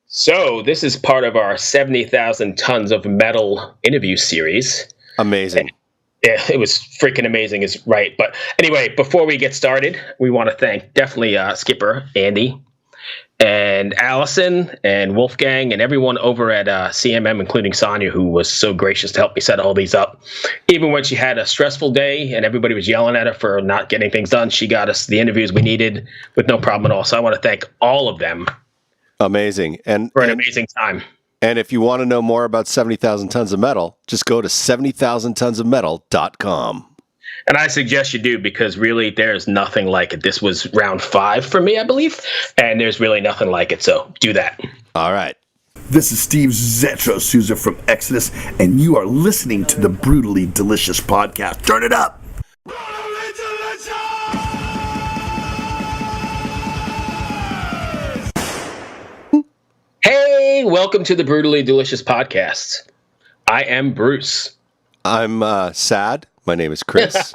So this is part of our 70,000 tons of metal interview series. Amazing. Yeah, it was freaking amazing is right. But anyway, before we get started, we want to thank definitely Skipper, Andy, and Allison, and Wolfgang, and everyone over at CMM, including Sonia, who was so gracious to help me set all these up. Even when she had a stressful day and everybody was yelling at her for not getting things done, she got us the interviews we needed with no problem at all. So I want to thank all of them. Amazing. For an amazing time. And if you want to know more about 70,000 tons of metal, just go to 70,000tonsofmetal.com. And I suggest you do, because really there's nothing like it. This was round 5 for me, I believe, and there's really nothing like it. So do that. All right. This is Steve Zetro Souza from Exodus, and you are listening to the Brutally Delicious podcast. Turn it up. Hey, welcome to the Brutally Delicious podcast. I am Bruce. I'm sad. My name is Chris.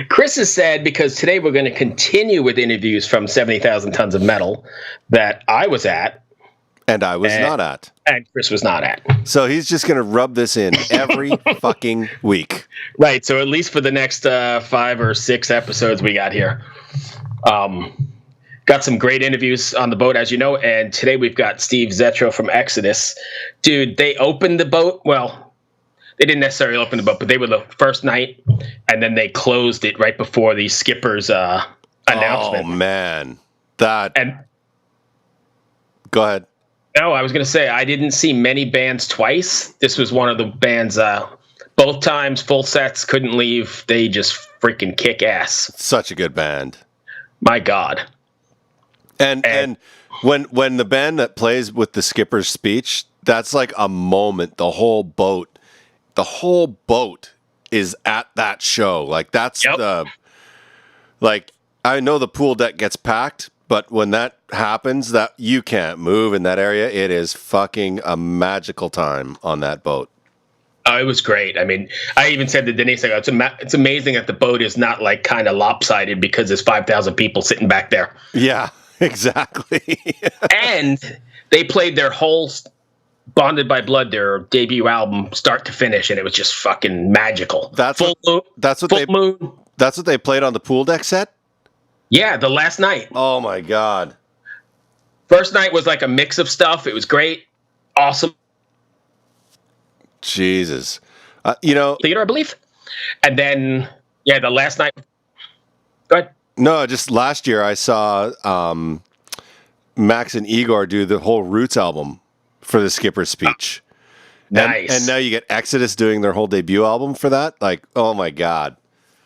Chris is sad because today we're going to continue with interviews from 70,000 Tons of Metal that I was at. And I was not at. And Chris was not at. So he's just going to rub this in every fucking week. Right. So at least for the next 5 or 6 episodes we got here. Got some great interviews on the boat, as you know. And today we've got Steve Zetro from Exodus. Dude, they opened the boat. Well, they didn't necessarily open the boat, but they were the first night. And then they closed it right before the skipper's announcement. Oh, man. And Go ahead. No, I was going to say, I didn't see many bands twice. This was one of the bands, both times, full sets, couldn't leave. They just freaking kick ass. Such a good band. My God. And when the band that plays with the skipper's speech, that's like a moment. The whole boat is at that show. Like that's I know the pool deck gets packed, but when that happens, that you can't move in that area. It is fucking a magical time on that boat. Oh, it was great. I mean, I even said to Denise, I go, it's amazing that the boat is not like kind of lopsided because there's 5,000 people sitting back there. Yeah, exactly. And they played their whole Bonded by Blood, their debut album, start to finish, and it was just fucking magical. That's what they played on the pool deck set? Yeah, the last night. Oh my God. First night was like a mix of stuff. It was great. Awesome. Jesus. Theater, I believe. And then, the last night. Go ahead. No, just last year I saw Max and Igor do the whole Roots album for the skipper's speech. Nice. And now you get Exodus doing their whole debut album for that. Like, oh my God.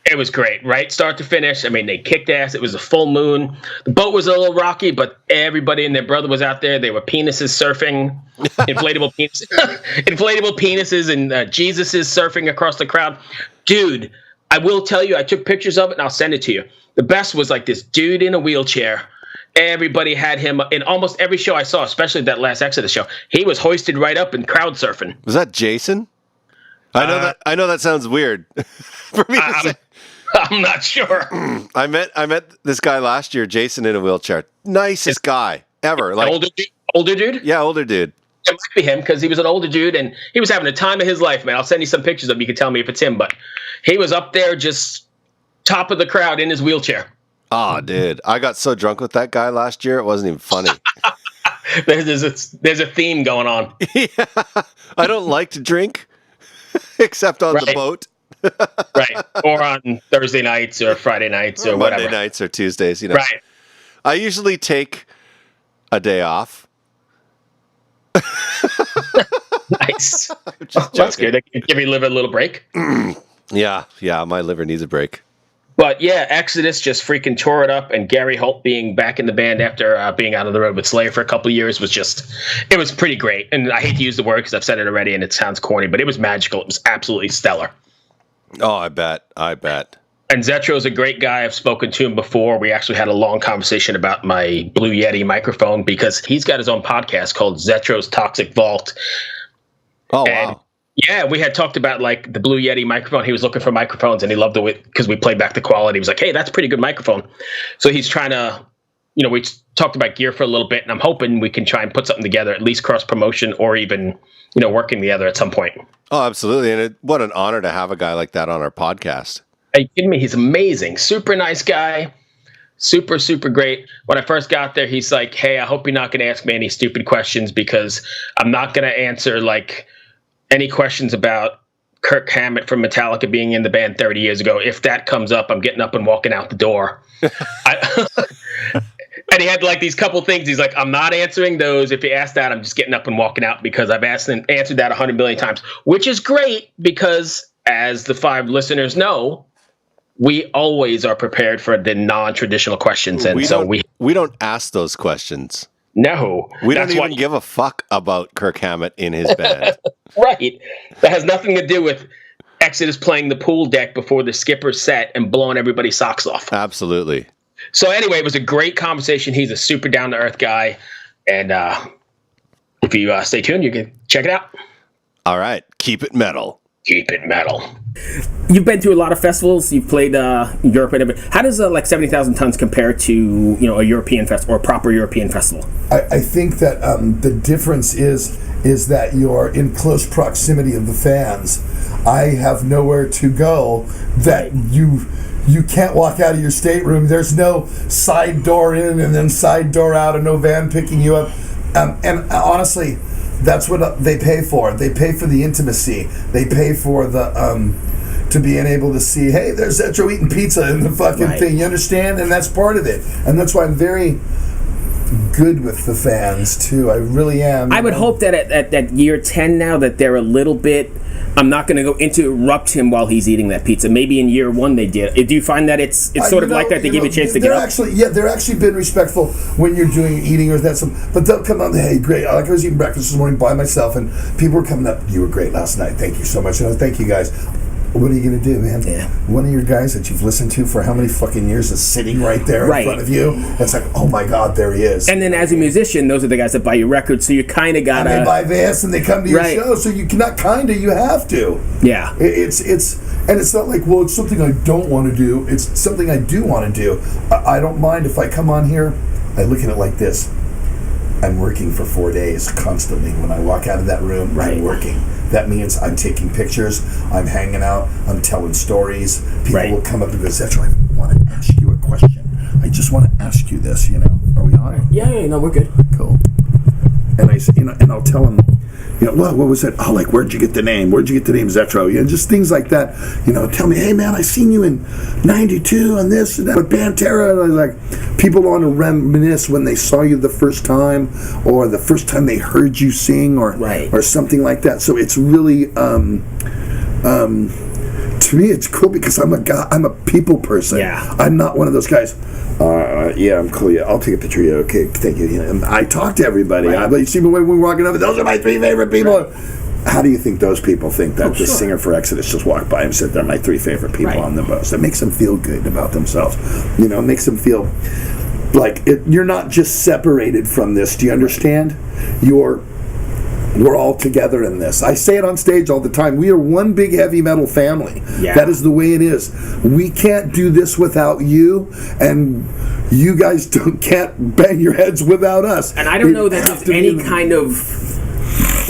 It was great, right? Start to finish. I mean, they kicked ass. It was a full moon. The boat was a little rocky, but everybody and their brother was out there. They were penises surfing, inflatable penises, and Jesuses surfing across the crowd. Dude, I will tell you, I took pictures of it, and I'll send it to you. The best was like this dude in a wheelchair. Everybody had him in almost every show I saw, especially that last Exodus show. He was hoisted right up and crowd surfing. Was that Jason? I know that sounds weird for me to say. I'm not sure. I met this guy last year, Jason, in a wheelchair. Nicest guy ever. Like older dude? Yeah, older dude. It might be him because he was an older dude and he was having the time of his life, man. I'll send you some pictures of him. You can tell me if it's him, but he was up there just top of the crowd in his wheelchair. Oh, dude. I got so drunk with that guy last year, it wasn't even funny. There's a theme going on. Yeah. I don't like to drink except on the boat. Right. Or on Thursday nights or Friday nights or whatever. Monday nights or Tuesdays, Right. I usually take a day off. Nice. That's good. They give your liver a little break. Yeah, my liver needs a break. But yeah, Exodus just freaking tore it up, and Gary Holt being back in the band after being out on the road with Slayer for a couple of years it was pretty great. And I hate to use the word because I've said it already and it sounds corny, but it was magical. It was absolutely stellar. Oh, I bet. And Zetro's a great guy. I've spoken to him before. We actually had a long conversation about my Blue Yeti microphone because he's got his own podcast called Zetro's Toxic Vault. Oh, wow. Yeah, we had talked about like the Blue Yeti microphone. He was looking for microphones and he loved it because we played back the quality. He was like, hey, that's a pretty good microphone. So he's trying to we talked about gear for a little bit, and I'm hoping we can try and put something together, at least cross promotion or even, working together at some point. Oh, absolutely. And what an honor to have a guy like that on our podcast. Are you kidding me? He's amazing. Super nice guy. Super, super great. When I first got there, he's like, hey, I hope you're not going to ask me any stupid questions because I'm not going to answer like any questions about Kirk Hammett from Metallica being in the band 30 years ago. If that comes up, I'm getting up and walking out the door. And he had like these couple things. He's like, I'm not answering those. If you ask that, I'm just getting up and walking out because I've answered that 100 million times, which is great because as the 5 listeners know, we always are prepared for the non-traditional questions. And we don't ask those questions. No. We don't even give a fuck about Kirk Hammett in his band. Right. That has nothing to do with Exodus playing the pool deck before the skipper's set and blowing everybody's socks off. Absolutely. So anyway, it was a great conversation. He's a super down-to-earth guy. And if you stay tuned, you can check it out. All right. Keep it metal. Keep it metal. You've been to a lot of festivals. You've played Europe and everything. How does like 70,000 Tons compare to a European festival or a proper European festival? I think that the difference is that you're in close proximity of the fans. I have nowhere to go that you can't walk out of your stateroom. There's no side door in and then side door out and no van picking you up. And honestly, that's what they pay for. They pay for the intimacy. They pay for the to being able to see, hey, there's Zetro eating pizza in the fucking thing. You understand? And that's part of it. And that's why I'm very good with the fans too. I really am. I would hope that at year 10 now that they're a little bit. I'm not going to go interrupt him while he's eating that pizza. Maybe in year 1 they did. Do you find that it's sort of like that? They give you a chance to get up? They're actually been respectful when you're doing eating or that. But they'll come up, hey, great. Like I was eating breakfast this morning by myself, and people were coming up. You were great last night. Thank you so much. And thank you guys. What are you going to do, man? Yeah. One of your guys that you've listened to for how many fucking years is sitting right there in front of you. It's like, oh my God, there he is. And then as a musician, those are the guys that buy your records, so you kind of got to... And they buy Vans and they come to your show, so you cannot you have to. Yeah. It's not like, well, it's something I don't want to do. It's something I do want to do. I don't mind if I come on here, I look at it like this. I'm working for 4 days constantly. When I walk out of that room, I'm working. That means I'm taking pictures, I'm hanging out, I'm telling stories. People will come up and go, Zetro, I want to ask you a question. I just want to ask you this, Are we on? Yeah, no, we're good. Cool. And I say, and I'll tell them, what was it? Oh, like, where'd you get the name? Where'd you get the name Zetro? Just things like that. Tell me, hey, man, I seen you in 92 and this and that with Pantera. And I was like, people want to reminisce when they saw you the first time or the first time they heard you sing or something like that. So it's really, to me, it's cool because I'm a people person. Yeah. I'm not one of those guys. Yeah, I'm cool. Yeah, I'll take a picture. Yeah, okay, thank you. And I talk to everybody. You see me when we're walking over. Those are my 3 favorite people. How do you think those people think that the singer for Exodus just walked by and said they're my 3 favorite people on the bus? It makes them feel good about themselves. It makes them feel like you're not just separated from this. Do you understand? We're all together in this. I say it on stage all the time. We are one big heavy metal family. Yeah. That is the way it is. We can't do this without you, and you guys can't bang your heads without us. And I don't know that there's any kind of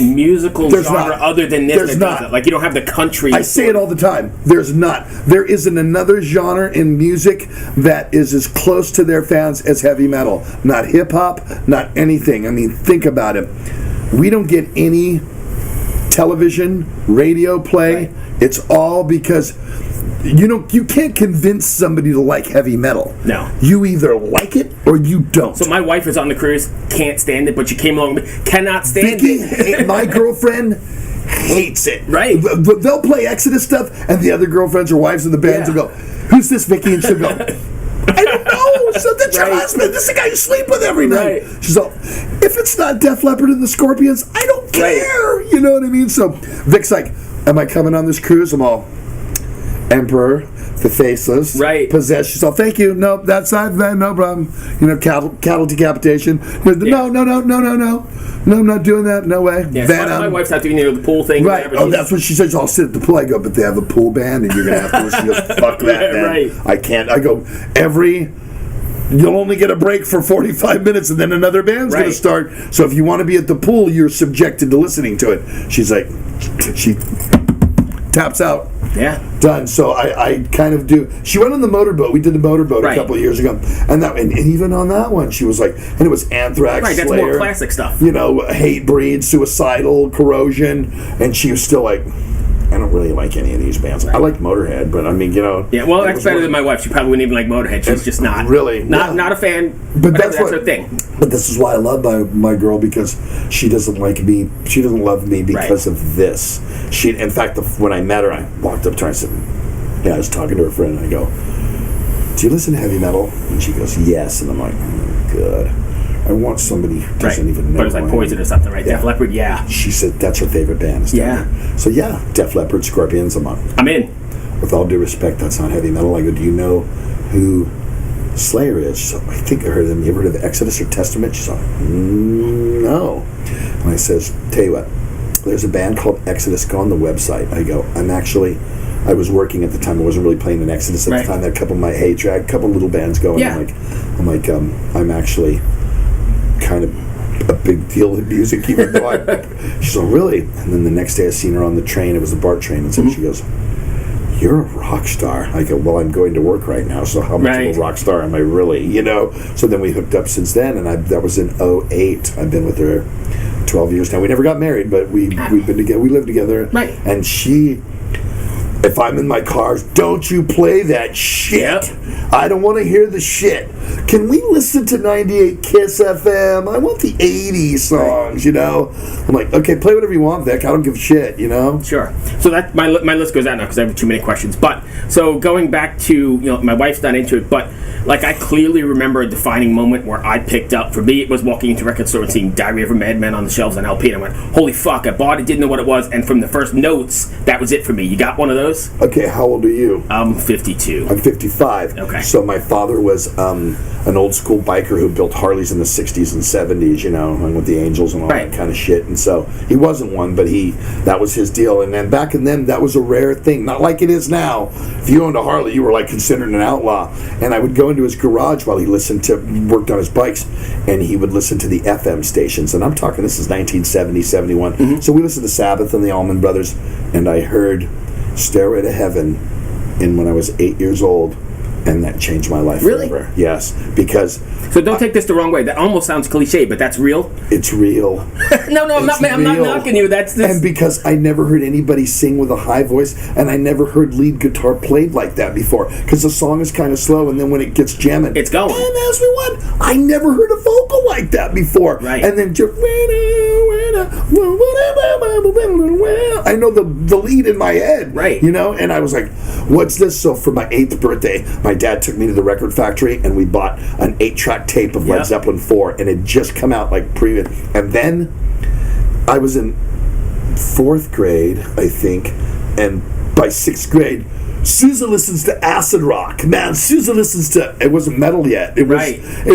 musical genre other than this. There's not. Like, you don't have the country. I say it all the time. There's not. There isn't another genre in music that is as close to their fans as heavy metal. Not hip-hop, not anything. I mean, think about it. We don't get any television, radio play. It's all because you can't convince somebody to like heavy metal. No. You either like it or you don't. So my wife is on the cruise, can't stand it, but she came along, cannot stand it. My girlfriend hates it. Right. They'll play Exodus stuff, and the other girlfriends or wives of the bands will go, who's this Vicky? And she'll go, I don't know. So that's your husband. This is the guy you sleep with every night. She's all, if it's not Def Leppard and the Scorpions, I don't care. You know what I mean? So Vic's like, am I coming on this cruise? I'm all, Emperor, the Faceless, Possess. She's all, thank you. No, that's not no problem. Cattle decapitation. No, I'm not doing that. No way. Yeah, my wife's not doing the pool thing. Right. Oh, that's what she says. I'll sit at the pool. I go, but they have a pool band, and you're gonna have to. She goes, fuck that, man. I can't. I go, every you'll only get a break for 45 minutes and then another band's going to start. So if you want to be at the pool, you're subjected to listening to it. She's like, she taps out. Yeah. Done. So I kind of do. She went on the motorboat. We did the motorboat a couple of years ago. And even on that one, she was like, and it was Anthrax, right, that's Slayer, more classic stuff. You know, Hatebreed, Suicidal, Corrosion. And she was still like, I don't really like any of these bands. I like Motorhead, but I mean, you know. Yeah, well, that's better than my wife. She probably wouldn't even like Motorhead. She's just not. Really? Not a fan. But that's her thing. But this is why I love my girl, because she doesn't like me. She doesn't love me because of this. In fact, when I met her, I walked up to her and I said, I was talking to her friend, and I go, do you listen to heavy metal? And she goes, yes. And I'm like, oh, good. I want somebody who doesn't even know. But it's like Poison or something, right? Def Leppard, She said that's her favorite band. So Def Leppard, Scorpions, I'm in. With all due respect, that's not heavy metal. I go, do you know who Slayer is? So I think I heard them. You ever heard of Exodus or Testament? She's like, no. And I says, tell you what, there's a band called Exodus. Go on the website. I go, I was working at the time. I wasn't really playing in Exodus at the time. I had a couple of my hate track, a couple of little bands going. Yeah. I'm actually kind of a big deal in music, even though she's like, really? And then the next day I seen her on the train. It was the BART train, and so she goes, you're a rock star. I go, well, I'm going to work right now, so how much of a rock star am I really, you know? So then we hooked up since then, and that was in 2008. I've been with her 12 years now. We never got married, but we've been together. We lived together. Right. And if I'm in my car, don't you play that shit. Yep. I don't want to hear the shit. Can we listen to 98 Kiss FM? I want the 80s songs, you know? I'm like, okay, play whatever you want, Vic. I don't give a shit, you know? Sure. So that my list goes out now because I have too many questions. But, so going back to, my wife's not into it, but, like, I clearly remember a defining moment where I picked up, for me, it was walking into a record store and seeing Diary of a Madman on the shelves on LP, and I went, holy fuck, I bought it, didn't know what it was, and from the first notes, that was it for me. You got one of those? Okay, how old are you? I'm 52. I'm 55. Okay. So my father was an old school biker who built Harleys in the 60s and 70s, and with the Angels and all that kind of shit. And so he wasn't one, but that was his deal. And then back in then, that was a rare thing. Not like it is now. If you owned a Harley, you were like considered an outlaw. And I would go into his garage while he worked on his bikes, and he would listen to the FM stations. And I'm talking, this is 1970, 71. Mm-hmm. So we listened to Sabbath and the Allman Brothers, and I heard Stairway to Heaven when I was 8 years old, and that changed my life forever. Yes, because... So don't take this the wrong way. That almost sounds cliche, but that's real? It's real. No, I'm not knocking you. And because I never heard anybody sing with a high voice, and I never heard lead guitar played like that before, because the song is kind of slow, and then when it gets jamming... It's going. And as we went, I never heard a vocal like that before. Right. And then just... I know the lead in my head. Right. And I was like, what's this? So for my 8th birthday, my dad took me to the record factory, and we bought an 8-track tape of Led Zeppelin 4, and it just come out like previous. And then I was in 4th grade, I think, and by 6th grade, Souza listens to acid rock. Man, Souza listens to... It wasn't metal yet. It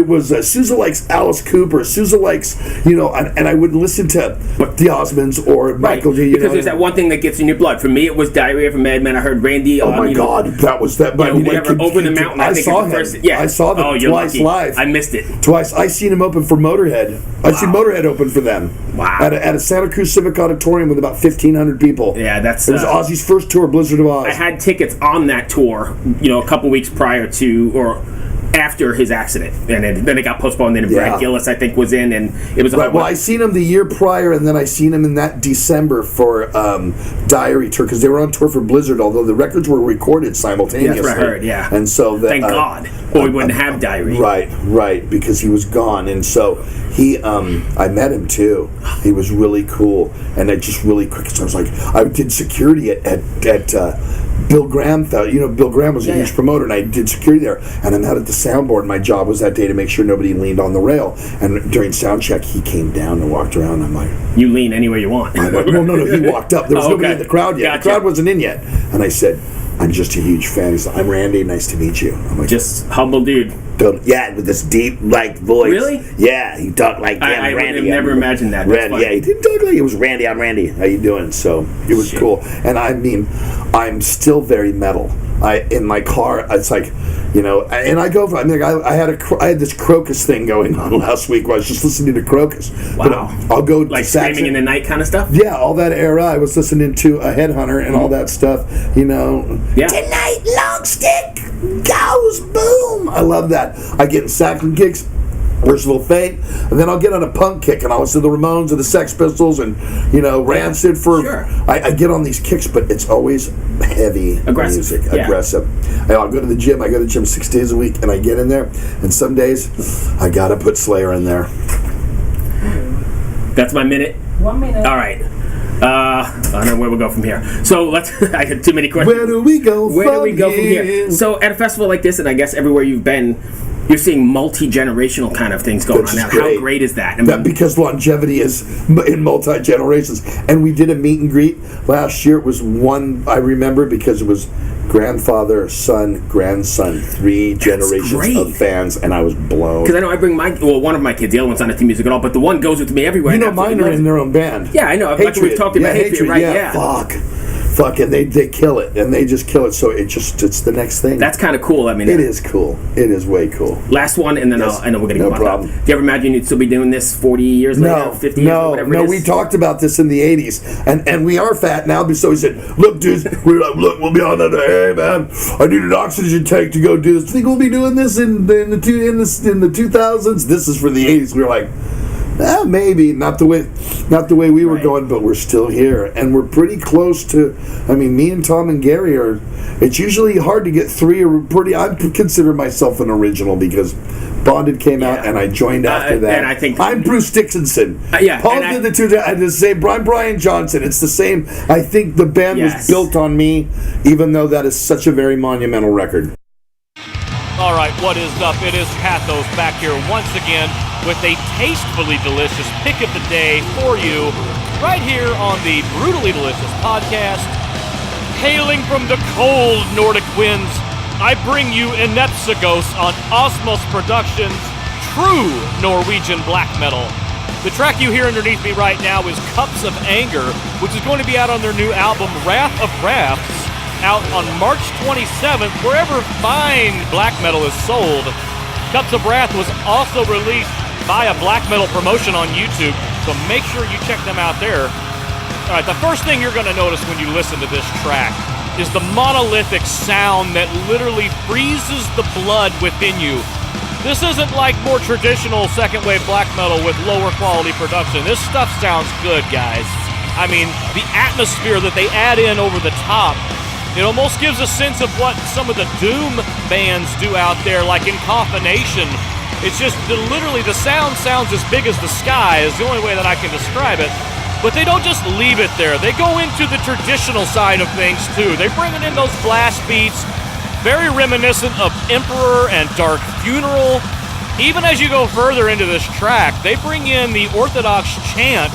was Souza likes Alice Cooper. Souza likes, and I would listen to the Osmonds or Michael G. Because there's that one thing that gets in your blood. For me, it was Diary of a Madman. I heard Randy... Oh, my God. That was that... Over the Mountain. I saw him. I saw them twice live. I missed it. Twice. I seen him open for Motorhead. I seen Motorhead open for them. Wow. At a Santa Cruz Civic Auditorium with about 1,500 people. Yeah, that's... It was Ozzy's first tour, Blizzard of Oz. I had tickets on that tour, a couple weeks prior to, or after his accident, and then it got postponed. And Brad Gillis, I think, was in, and it was. Well, I seen him the year prior, and then I seen him in that December for Diary tour, because they were on tour for Blizzard. Although the records were recorded simultaneously. That's what I heard. Yeah, and so thank God, or we wouldn't have Diary. Right, because he was gone, and so he. I met him too. He was really cool, and I just really quick. So I was like, I did security at Bill Graham. Bill Graham was a huge promoter, and I did security there. And I'm out at the soundboard. My job was that day to make sure nobody leaned on the rail. And during sound check, he came down and walked around. I'm like, you lean anywhere you want. No. He walked up. There was nobody in the crowd yet. Gotcha. The crowd wasn't in yet. And I said, I'm just a huge fan. He's like, I'm Randy. Nice to meet you. I'm like, just humble dude. with this deep voice. Really? Yeah, he talked like I would Randy. have never imagined that. Randy, yeah, he didn't talk like it was Randy. I'm Randy. How you doing? So it was cool. And I mean, I'm still very metal. In my car, it's like, and I go. I had this Crocus thing going on last week where I was just listening to Crocus. Wow. But I'll go like Screaming in the Night kind of stuff. Yeah, all that era. I was listening to a Headhunter and all that stuff. Yeah. Tonight, long stick goes boom. I love that. I get in Saxon kicks. Merciful Fate, and then I'll get on a punk kick, and I'll listen to the Ramones and the Sex Pistols, and Rancid for. Sure. I get on these kicks, but it's always heavy aggressive music, yeah. aggressive. I'll go to the gym. I go to the gym 6 days a week, and I get in there, and some days I gotta put Slayer in there. That's my minute. 1 minute. All right. I don't know where we'll go from here. So let's. I had too many questions. Where do we go from here? So at a festival like this, and I guess everywhere you've been, you're seeing multi-generational kind of things going on now. Great. How great is that? I mean, because longevity is in multi-generations. And we did a meet and greet last year. It was one, I remember, because it was grandfather, son, grandson, 3 generations of fans, and I was blown. Because I know I bring one of my kids, the other one's not into music at all, but the one goes with me everywhere. Mine are in their own band. Yeah, I know. We've talked about Hatred, right? Yeah. Fuck, and they kill it, and they just kill it. So it's the next thing. That's kind of cool. I mean, it is cool. It is way cool. Last one, and then I know we're gonna go on. Do you ever imagine you'd still be doing this 40 years later, 50 years, whatever it is? No. We talked about this in the '80s, and we are fat now. So he said, "Look, dudes, we'll be on that. Hey, man, I need an oxygen tank to go do this. Think we'll be doing this in the 2000s? This is for the '80s." We were like, maybe not the way we were going, but we're still here, and we're pretty close to. I mean, me and Tom and Gary are. It's usually hard to get 3 or pretty. I consider myself an original because Bonded came out, and I joined after that. And I think I'm Bruce Dickinson. Paul did the 2. I just say Brian Johnson. It's the same. I think the band was built on me, even though that is such a very monumental record. All right, what is up? It is Pathos back here once again with a tastefully delicious pick of the day for you right here on the Brutally Delicious podcast. Hailing from the cold Nordic winds, I bring you Enepsigos on Osmos Productions' true Norwegian Black Metal. The track you hear underneath me right now is Cups of Anger, which is going to be out on their new album Wrath of Wraths, out on March 27th, wherever fine black metal is sold. Cups of Wrath was also released via black metal promotion on YouTube, so make sure you check them out there. All right, the first thing you're going to notice when you listen to this track is the monolithic sound that literally freezes the blood within you. This isn't like more traditional second wave black metal with lower quality production. This stuff sounds good, guys. I mean, the atmosphere that they add in over the top, it almost gives a sense of what some of the doom bands do out there, like Incomphination. It's just literally the sound sounds as big as the sky is the only way that I can describe it. But they don't just leave it there. They go into the traditional side of things too. They're bringing in those blast beats, very reminiscent of Emperor and Dark Funeral. Even as you go further into this track, they bring in the Orthodox chant,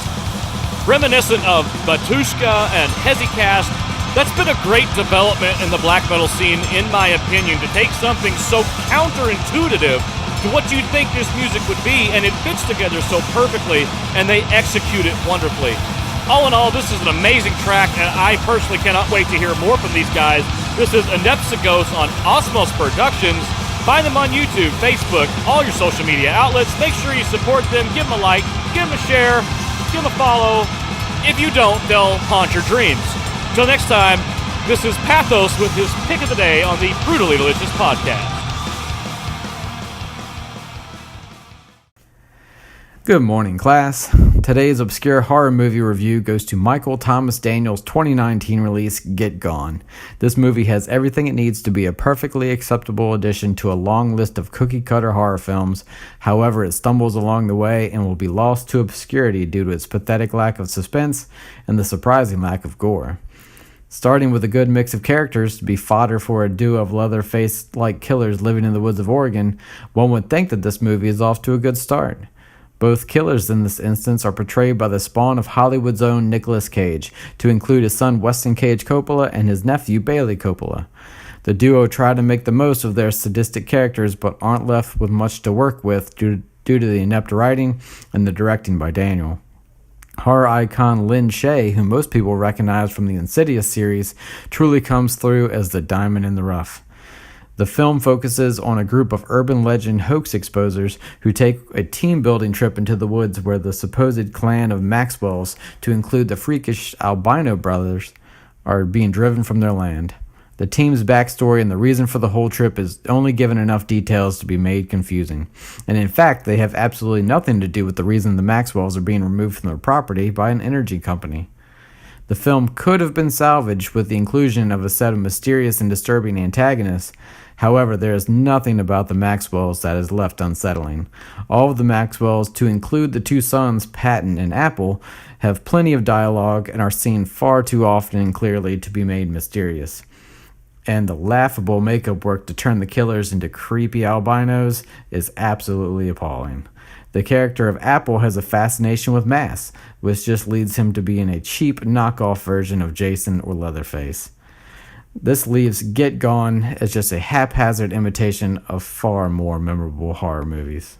reminiscent of Batushka and Hesychast. That's been a great development in the black metal scene, in my opinion, to take something so counterintuitive to what you'd think this music would be, and it fits together so perfectly, and they execute it wonderfully. All in all, this is an amazing track, and I personally cannot wait to hear more from these guys. This is Enepsigos on Osmos Productions. Find them on YouTube, Facebook, all your social media outlets. Make sure you support them, give them a like, give them a share, give them a follow. If you don't, they'll haunt your dreams. Till next time, this is Pathos with his pick of the day on the Brutally Delicious podcast. Good morning, class. Today's obscure horror movie review goes to Michael Thomas Daniels' 2019 release, Get Gone. This movie has everything it needs to be a perfectly acceptable addition to a long list of cookie-cutter horror films. However, it stumbles along the way and will be lost to obscurity due to its pathetic lack of suspense and the surprising lack of gore. Starting with a good mix of characters to be fodder for a duo of Leatherface-like killers living in the woods of Oregon, one would think that this movie is off to a good start. Both killers in this instance are portrayed by the spawn of Hollywood's own Nicolas Cage, to include his son Weston Cage Coppola and his nephew Bailey Coppola. The duo try to make the most of their sadistic characters, but aren't left with much to work with due to the inept writing and the directing by Daniel. Horror icon Lin Shaye, who most people recognize from the Insidious series, truly comes through as the diamond in the rough. The film focuses on a group of urban legend hoax exposers who take a team-building trip into the woods where the supposed clan of Maxwells, to include the freakish albino brothers, are being driven from their land. The team's backstory and the reason for the whole trip is only given enough details to be made confusing. And in fact, they have absolutely nothing to do with the reason the Maxwells are being removed from their property by an energy company. The film could have been salvaged with the inclusion of a set of mysterious and disturbing antagonists. However, there is nothing about the Maxwells that is left unsettling. All of the Maxwells, to include the two sons, Patton and Apple, have plenty of dialogue and are seen far too often and clearly to be made mysterious. And the laughable makeup work to turn the killers into creepy albinos is absolutely appalling. The character of Apple has a fascination with masks, which just leads him to being a cheap knockoff version of Jason or Leatherface. This leaves Get Gone as just a haphazard imitation of far more memorable horror movies.